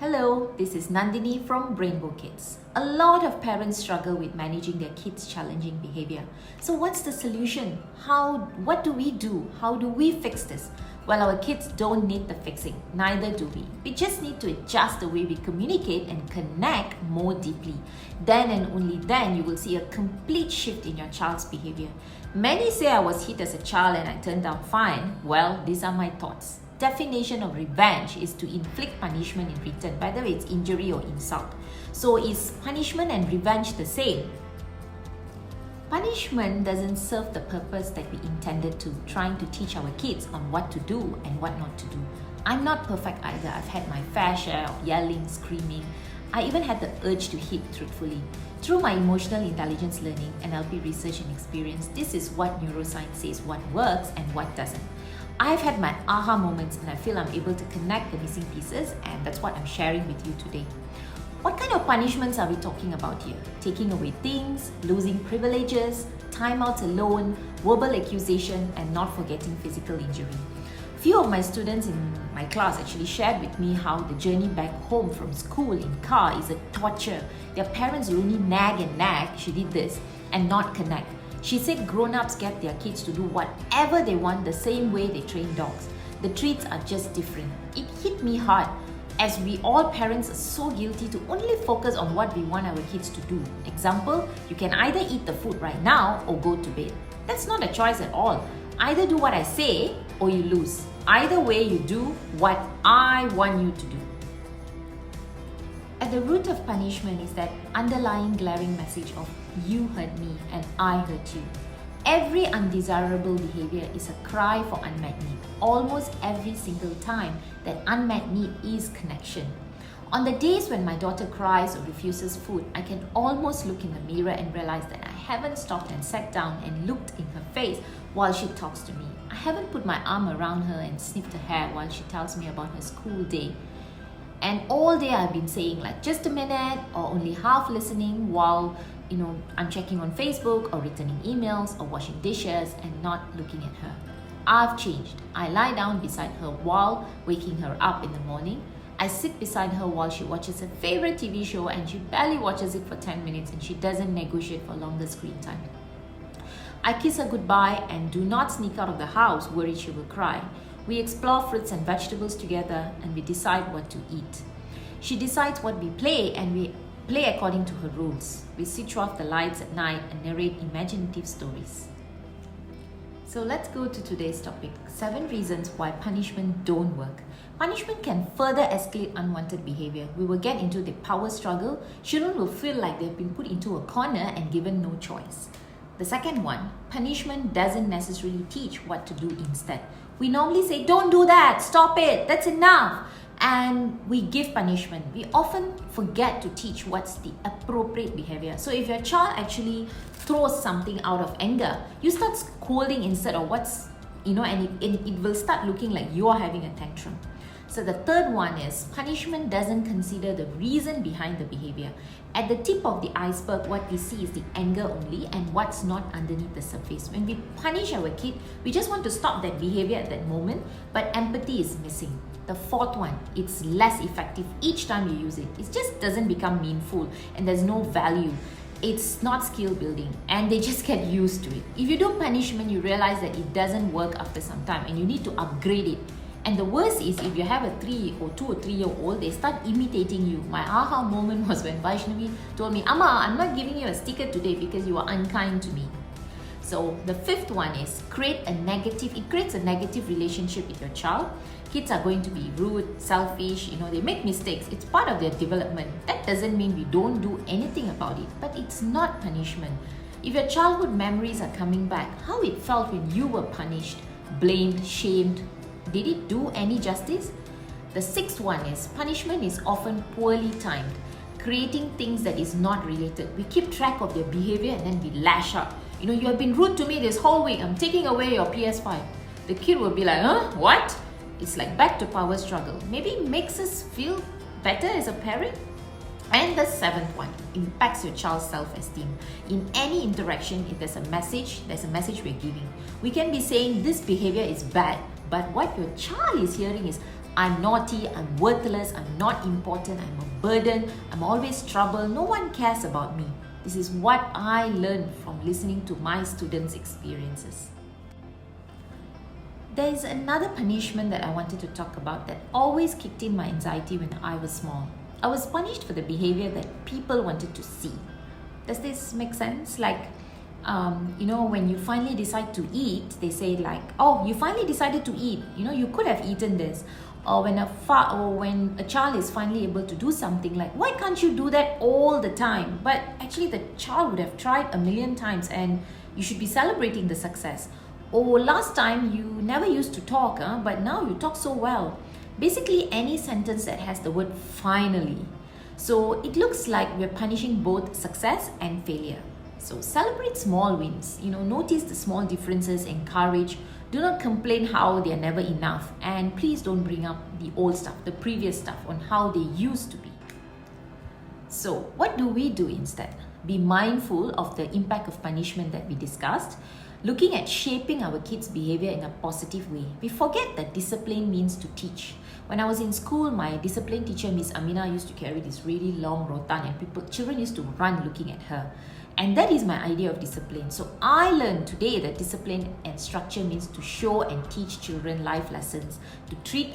Hello, this is Nandini from Brainbow Kids. A lot of parents struggle with managing their kids' challenging behavior. So what's the solution? What do we do? How do we fix this? Well, our kids don't need the fixing, neither do we. We just need to adjust the way we communicate and connect more deeply. Then and only then you will see a complete shift in your child's behavior. Many say I was hit as a child and I turned out fine. Well, these are my thoughts. Definition of revenge is to inflict punishment in return, whether it's injury or insult. So is punishment and revenge the same? Punishment doesn't serve the purpose that we intended to, trying to teach our kids on what to do and what not to do. I'm not perfect either. I've had my fair share of yelling, screaming. I even had the urge to hit, truthfully. Through my emotional intelligence learning, NLP research and experience, this is what neuroscience says what works and what doesn't. I've had my aha moments and I feel I'm able to connect the missing pieces, and that's what I'm sharing with you today. What kind of punishments are we talking about here? Taking away things, losing privileges, timeouts alone, verbal accusation, and not forgetting physical injury. Few of my students in my class actually shared with me how the journey back home from school in car is a torture. Their parents will only nag and nag, she did this, and not connect. She said grown-ups get their kids to do whatever they want the same way they train dogs. The treats are just different. It hit me hard, as we all parents are so guilty to only focus on what we want our kids to do. Example, you can either eat the food right now or go to bed. That's not a choice at all. Either do what I say or you lose. Either way, you do what I want you to do. At the root of punishment is that underlying glaring message of you hurt me and I hurt you. Every undesirable behavior is a cry for unmet need. Almost every single time, that unmet need is connection. On the days when my daughter cries or refuses food, I can almost look in the mirror and realize that I haven't stopped and sat down and looked in her face while she talks to me. I haven't put my arm around her and sniffed her hair while she tells me about her school day. And all day I've been saying like just a minute or only half listening while I'm checking on Facebook or returning emails or washing dishes and not looking at her. I've changed. I lie down beside her while waking her up in the morning. I sit beside her while she watches her favorite TV show and she barely watches it for 10 minutes and she doesn't negotiate for longer screen time. I kiss her goodbye and do not sneak out of the house worried she will cry. We explore fruits and vegetables together and we decide what to eat. She decides what we play and we play according to her rules. We switch off the lights at night and narrate imaginative stories. So let's go to today's topic, 7 reasons why punishment don't work. Punishment can further escalate unwanted behavior. We will get into the power struggle. Children will feel like they've been put into a corner and given no choice. The second one, punishment doesn't necessarily teach what to do instead. We normally say, don't do that, stop it, that's enough. And we give punishment. We often forget to teach what's the appropriate behavior. So if your child actually throws something out of anger, you start scolding instead of and it will start looking like you're having a tantrum. So the third one is punishment doesn't consider the reason behind the behavior. At the tip of the iceberg, what we see is the anger only and what's not underneath the surface. When we punish our kid, we just want to stop that behavior at that moment, but empathy is missing. The fourth one, it's less effective each time you use it. It just doesn't become meaningful and there's no value. It's not skill building and they just get used to it. If you do punishment, you realize that it doesn't work after some time and you need to upgrade it. And the worst is if you have a 2 or 3 year old, they start imitating you. My aha moment was when Vaishnavi told me, Amma, I'm not giving you a sticker today because you are unkind to me. So the fifth one is it creates a negative relationship with your child. Kids are going to be rude, selfish, they make mistakes. It's part of their development. That doesn't mean we don't do anything about it, but it's not punishment. If your childhood memories are coming back, how it felt when you were punished, blamed, shamed, did it do any justice? The sixth one is punishment is often poorly timed, creating things that is not related. We keep track of their behavior and then we lash out. You have been rude to me this whole week. I'm taking away your PS5. The kid will be like, huh? What? It's like back to power struggle. Maybe it makes us feel better as a parent. And the seventh one, impacts your child's self-esteem. In any interaction, if there's a message we're giving. We can be saying this behavior is bad, but what your child is hearing is, I'm naughty, I'm worthless, I'm not important, I'm a burden, I'm always trouble, no one cares about me. This is what I learned from listening to my students' experiences. There is another punishment that I wanted to talk about that always kicked in my anxiety when I was small. I was punished for the behavior that people wanted to see. Does this make sense? Like, when you finally decide to eat, they say like, oh, you finally decided to eat. You could have eaten this. Or when a child is finally able to do something, like, why can't you do that all the time? But actually, the child would have tried a million times, and you should be celebrating the success. Oh, last time you never used to talk, but now you talk so well. Basically, any sentence that has the word finally. So it looks like we're punishing both success and failure. So celebrate small wins. Notice the small differences, encourage. Do not complain how they are never enough. And please don't bring up the old stuff, the previous stuff on how they used to be. So what do we do instead? Be mindful of the impact of punishment that we discussed. Looking at shaping our kids' behavior in a positive way. We forget that discipline means to teach. When I was in school, my discipline teacher, Miss Amina, used to carry this really long rotan, and children used to run looking at her. And that is my idea of discipline. So I learned today that discipline and structure means to show and teach children life lessons,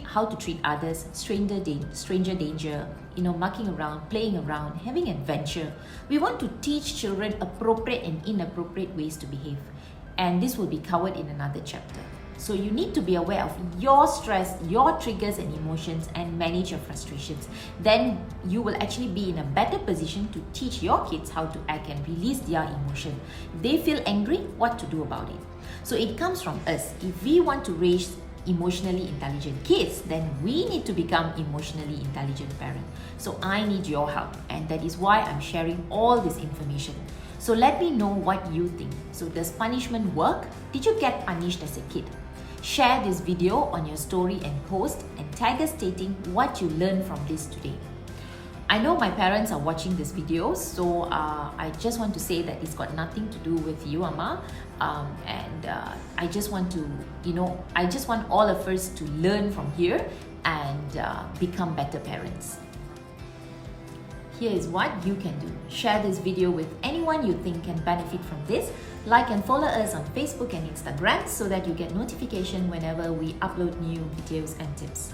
how to treat others, stranger danger, mucking around, playing around, having adventure. We want to teach children appropriate and inappropriate ways to behave. And this will be covered in another chapter. So you need to be aware of your stress, your triggers and emotions, and manage your frustrations. Then you will actually be in a better position to teach your kids how to act and release their emotion. If they feel angry, what to do about it. So it comes from us. If we want to raise emotionally intelligent kids, then we need to become emotionally intelligent parents. So I need your help, and that is why I'm sharing all this information. So let me know what you think. So does punishment work? Did you get punished as a kid? Share this video on your story and post, and tag us stating what you learned from this today. I know my parents are watching this video, so I just want to say that it's got nothing to do with you, Amma. I just want all of us to learn from here and become better parents. Here is what you can do. Share this video with anyone you think can benefit from this. Like and follow us on Facebook and Instagram so that you get notification whenever we upload new videos and tips.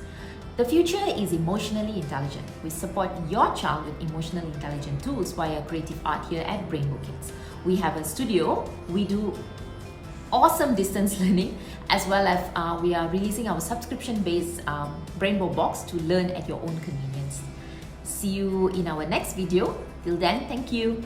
The future is emotionally intelligent. We support your child with emotionally intelligent tools via creative art here at Rainbow Kids. We have a studio. We do awesome distance learning, as well as we are releasing our subscription-based Rainbow Box to learn at your own convenience. See you in our next video. Till then, thank you.